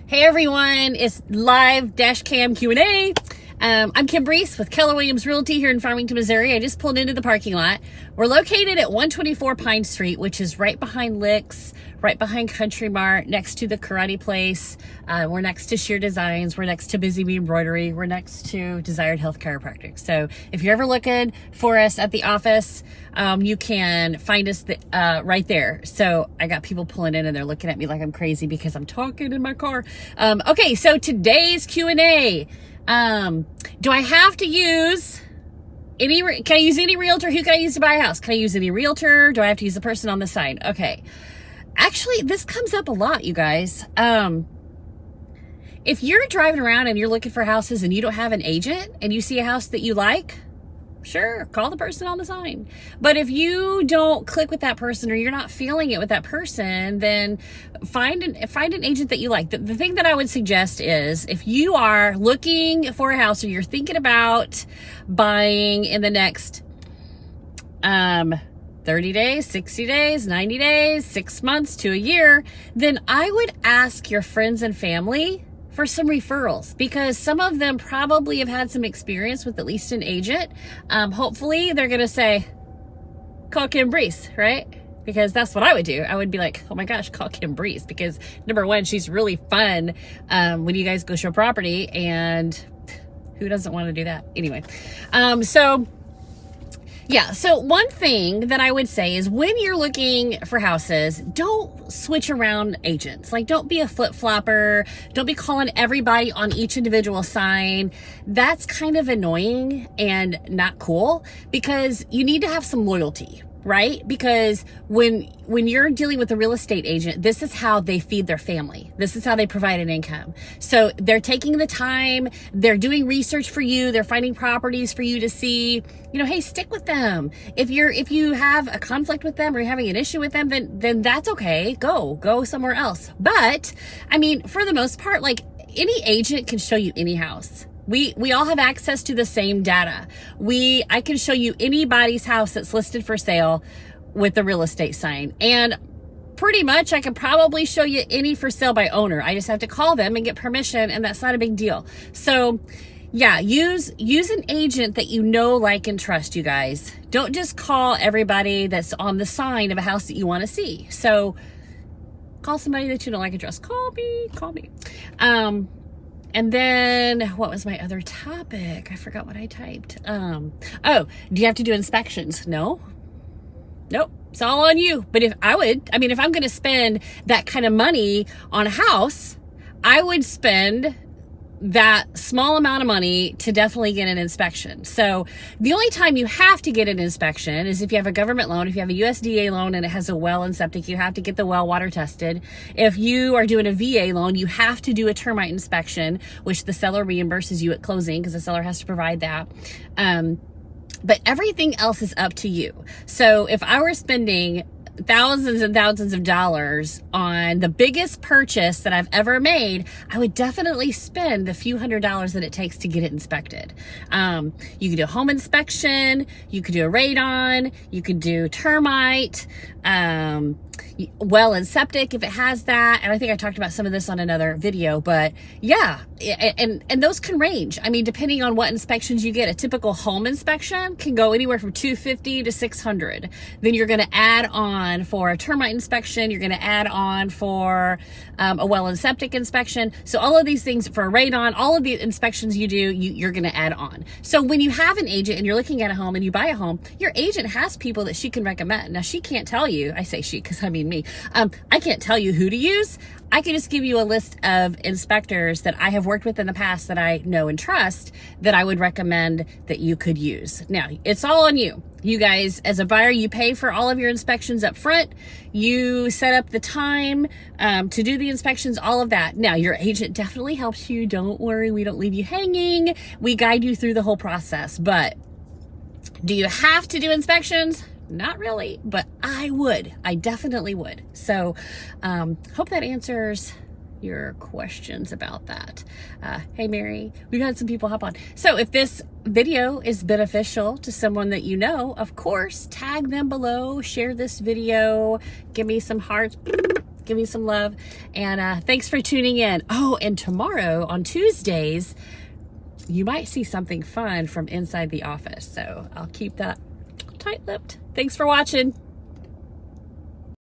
Hey everyone, it's live dash cam Q&A. I'm Kim Brees with Keller Williams Realty here in Farmington, Missouri. I just pulled into the parking lot. We're located at 124 Pine Street, which is right behind Licks, right behind Country Mart, next to the Karate Place. We're next to Sheer Designs. We're next to Busy Bee Embroidery. We're next to Desired Health Chiropractic. So if you're ever looking for us at the office, you can find us right there. So I got people pulling in and they're looking at me like I'm crazy because I'm talking in my car. Okay, so today's Q&A. Do I have to use can I use any realtor? Who can I use to buy a house? Can I use any realtor? Do I have to use the person on the sign? Okay. Actually, this comes up a lot, you guys. If you're driving around and you're looking for houses and you don't have an agent and you see a house that you like, sure, call the person on the sign. But if you don't click with that person or you're not feeling it with that person, then find an agent that you like. The thing that I would suggest is if you are looking for a house or you're thinking about buying in the next 30 days, 60 days, 90 days, 6 months to a year, then I would ask your friends and family for some referrals, because some of them probably have had some experience with at least an agent. Hopefully they're going to say, call Kim Brees, right? Because that's what I would do. I would be like, oh my gosh, call Kim Brees, because number one, she's really fun when you guys go show property, and who doesn't want to do that? Anyway, so one thing that I would say is when you're looking for houses, don't switch around agents. Like, don't be a flip-flopper. Don't be calling everybody on each individual sign. That's kind of annoying and not cool, because you need to have some loyalty, right? Because when you're dealing with a real estate agent, this is how they feed their family. This is how they provide an income. So they're taking the time, they're doing research for you, they're finding properties for you to see. You know, hey, stick with them. If you have a conflict with them or you're having an issue with them, then that's okay. Go somewhere else. But I mean, for the most part, like, any agent can show you any house. We all have access to the same data. I can show you anybody's house that's listed for sale with the real estate sign. And pretty much I can probably show you any for sale by owner. I just have to call them and get permission, and that's not a big deal. So yeah, use an agent that you know, like, and trust, you guys. Don't just call everybody that's on the sign of a house that you want to see. So call somebody that you know, like, and trust. Call me. And then what was my other topic? I forgot what I typed. Do you have to do inspections? No. Nope. It's all on you. But if I'm going to spend that kind of money on a house, I would spend that small amount of money to definitely get an inspection. So the only time you have to get an inspection is if you have a government loan. If you have a USDA loan and it has a well and septic, you have to get the well water tested. If you are doing a VA loan, you have to do a termite inspection, which the seller reimburses you at closing, because the seller has to provide that. But everything else is up to you. So if I were spending thousands and thousands of dollars on the biggest purchase that I've ever made, I would definitely spend the few $100s that it takes to get it inspected. You could do a home inspection, you could do a radon, you could do termite, well and septic if it has that. And I think I talked about some of this on another video, but yeah, and those can range. I mean, depending on what inspections you get. A typical home inspection can go anywhere from $250 to $600. Then you're going to add on for a termite inspection, you're going to add on for a well and septic inspection. So all of these things, for a radon, all of the inspections you do, you're going to add on. So when you have an agent and you're looking at a home and you buy a home, your agent has people that she can recommend. Now, she can't tell you, I say she because I mean me, I can't tell you who to use. I can just give you a list of inspectors that I have worked with in the past that I know and trust that I would recommend that you could use. Now, it's all on you. You guys, as a buyer, you pay for all of your inspections up front. You set up the time to do the inspections, all of that. Now, your agent definitely helps you. Don't worry, we don't leave you hanging. We guide you through the whole process. But do you have to do inspections? Not really, but I would. I definitely would. So hope that answers your questions about that. Hey, Mary, we've had some people hop on. So if this video is beneficial to someone that you know, of course, tag them below, share this video, give me some hearts, give me some love. And thanks for tuning in. Oh, and tomorrow on Tuesdays, you might see something fun from inside the office. So I'll keep that tight-lipped. Thanks for watching.